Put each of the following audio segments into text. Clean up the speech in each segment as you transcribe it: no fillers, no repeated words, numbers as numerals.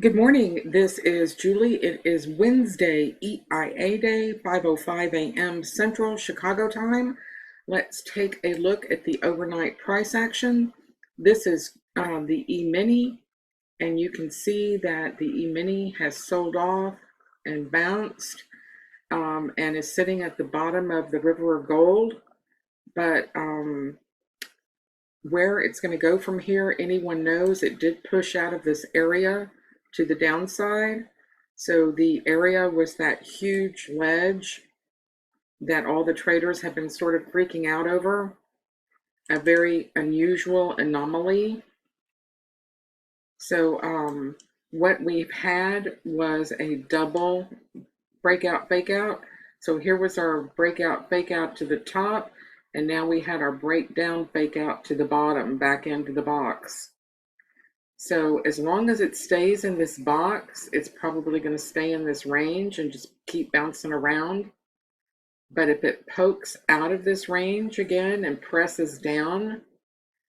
Good morning. This is Julie. It is Wednesday, EIA Day, 5:05 a.m. Central Chicago time. Let's take a look at the overnight price action. This is the E-mini, and you can see that the E-mini has sold off and bounced and is sitting at the bottom of the river of gold. But where it's going to go from here, anyone knows. It did push out of this area to the downside. So the area was that huge ledge that all the traders have been sort of freaking out over, a very unusual anomaly. So what we've had was a double breakout fake out. So here was our breakout fake out to the top, and now we had our breakdown fake out to the bottom, back into the box. So as long as it stays in this box, it's probably going to stay in this range and just keep bouncing around. But if it pokes out of this range again and presses down,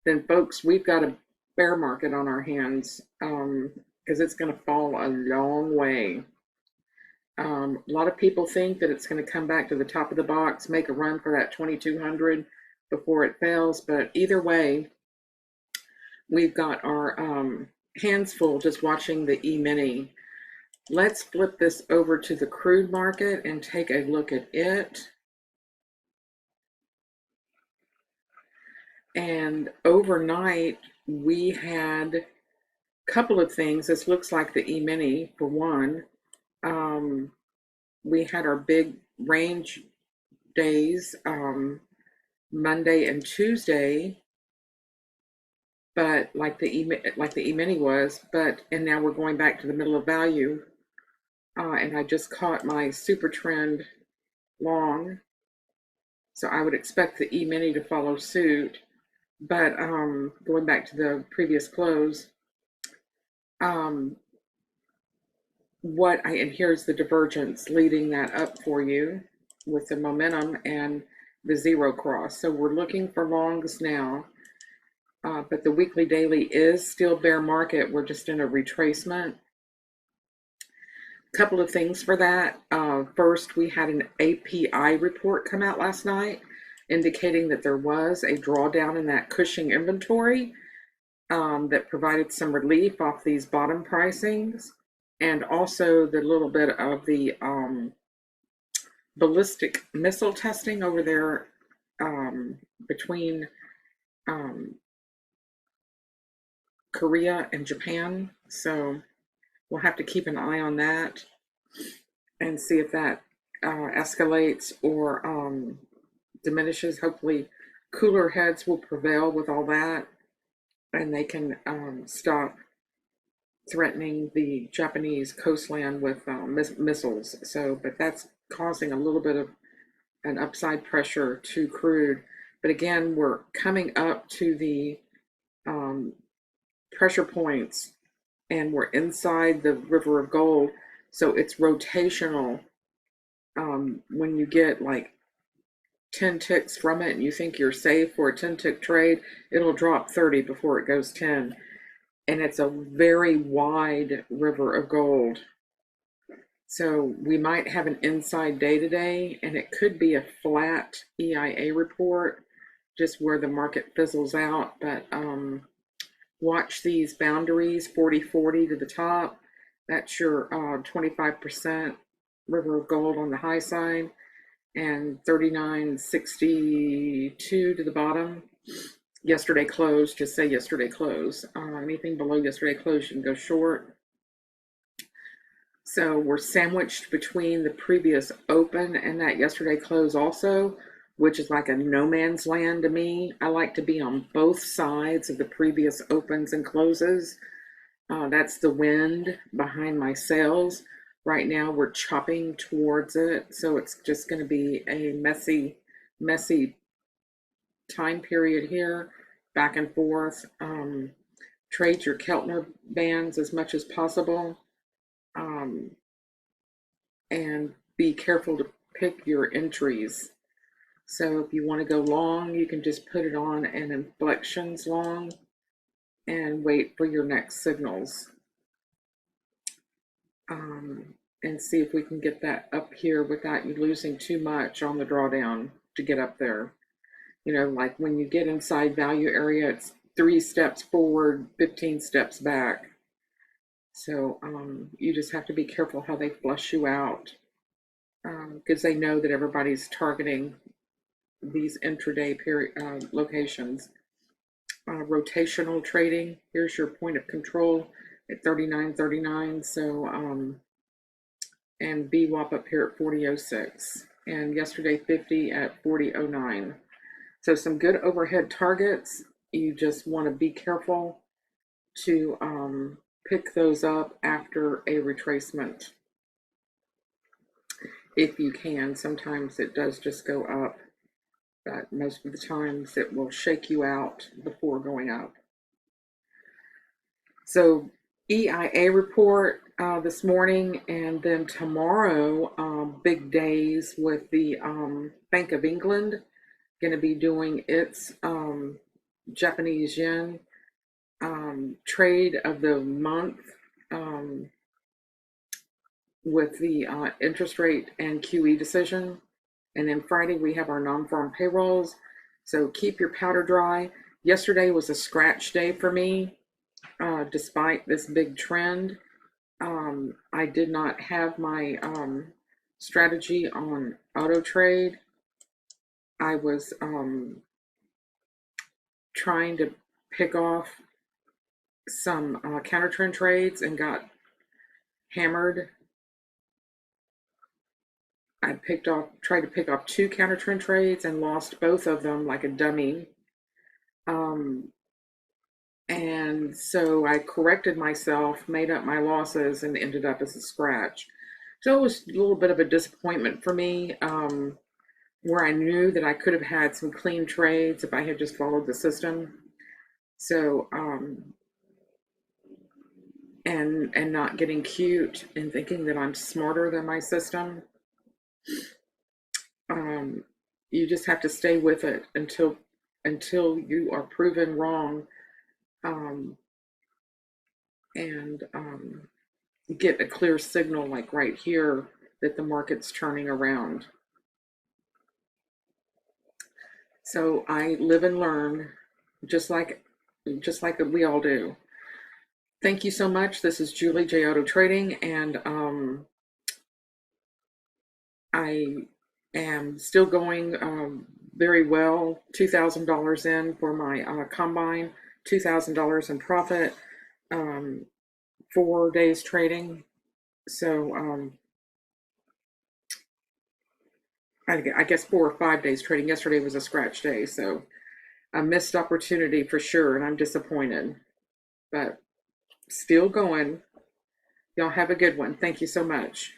then folks, we've got a bear market on our hands because it's going to fall a long way. A lot of people think that it's going to come back to the top of the box, make a run for that 2200 before it fails. But either way, we've got our hands full just watching the E-mini. Let's flip this over to the crude market and take a look at it. And overnight, we had a couple of things. This looks like the E-mini for one. We had our big range days, Monday and Tuesday, but like the E-mini was, and now we're going back to the middle of value. And I just caught my super trend long, so I would expect the E-mini to follow suit. But going back to the previous close, and here's the divergence leading that up for you with the momentum and the zero cross. So we're looking for longs now, but the weekly daily is still bear market. We're just in a retracement. Couple of things for that. First, we had an API report come out last night indicating that there was a drawdown in that Cushing inventory that provided some relief off these bottom pricings, and also the little bit of the ballistic missile testing over there between Korea and Japan. So we'll have to keep an eye on that and see if that escalates or diminishes. Hopefully, cooler heads will prevail with all that, and they can stop threatening the Japanese coastline with missiles. So, but that's causing a little bit of an upside pressure to crude. But again, we're coming up to the pressure points, and we're inside the river of gold. So it's rotational. When you get like 10 ticks from it and you think you're safe for a 10 tick trade, it'll drop 30 before it goes 10. And it's a very wide river of gold. So we might have an inside day today, and it could be a flat EIA report, just where the market fizzles out. But watch these boundaries, 40-40 to the top. That's your 25% river of gold on the high side, and 39.62 to the bottom. Yesterday close, just say yesterday close. Anything below yesterday close, you can go short. So we're sandwiched between the previous open and that yesterday close also, which is like a no man's land to me. I like to be on both sides of the previous opens and closes. That's the wind behind my sails. Right now we're chopping towards it, so it's just going to be a messy time period here, back and forth. Trade your Keltner bands as much as possible, and be careful to pick your entries. So if you want to go long, you can just put it on an inflections long and wait for your next signals. and see if we can get that up here without you losing too much on the drawdown to get up there. You know, like when you get inside value area, it's 3 steps forward, 15 steps back. So you just have to be careful how they flush you out, because they know that everybody's targeting these intraday period locations. Rotational trading, here's your point of control at 39.39. So and VWAP up here at 40.06, and yesterday 50 at 40.09. So some good overhead targets. You just want to be careful to pick those up after a retracement if you can. Sometimes it does just go up, but most of the times it will shake you out before going up. So EIA report this morning, and then tomorrow, big days with the Bank of England going to be doing its Japanese yen trade of the month, with the interest rate and QE decision. And then Friday, we have our non-farm payrolls. So keep your powder dry. Yesterday was a scratch day for me, despite this big trend. I did not have my strategy on auto trade. I was trying to pick off some counter trend trades and got hammered. I tried to pick off 2 counter trend trades and lost both of them like a dummy. And so I corrected myself, made up my losses, and ended up as a scratch. So it was a little bit of a disappointment for me, where I knew that I could have had some clean trades if I had just followed the system. So, and not getting cute and thinking that I'm smarter than my system. You just have to stay with it until you are proven wrong, and get a clear signal, like right here, that the market's turning around. So I live and learn, just like we all do. Thank you so much. This is Julie J Auto Trading, and I am still going very well. $2,000 in for my combine, $2,000 in profit, 4 days trading. So I guess 4 or 5 days trading. Yesterday was a scratch day, so a missed opportunity for sure, and I'm disappointed, but still going. Y'all have a good one. Thank you so much.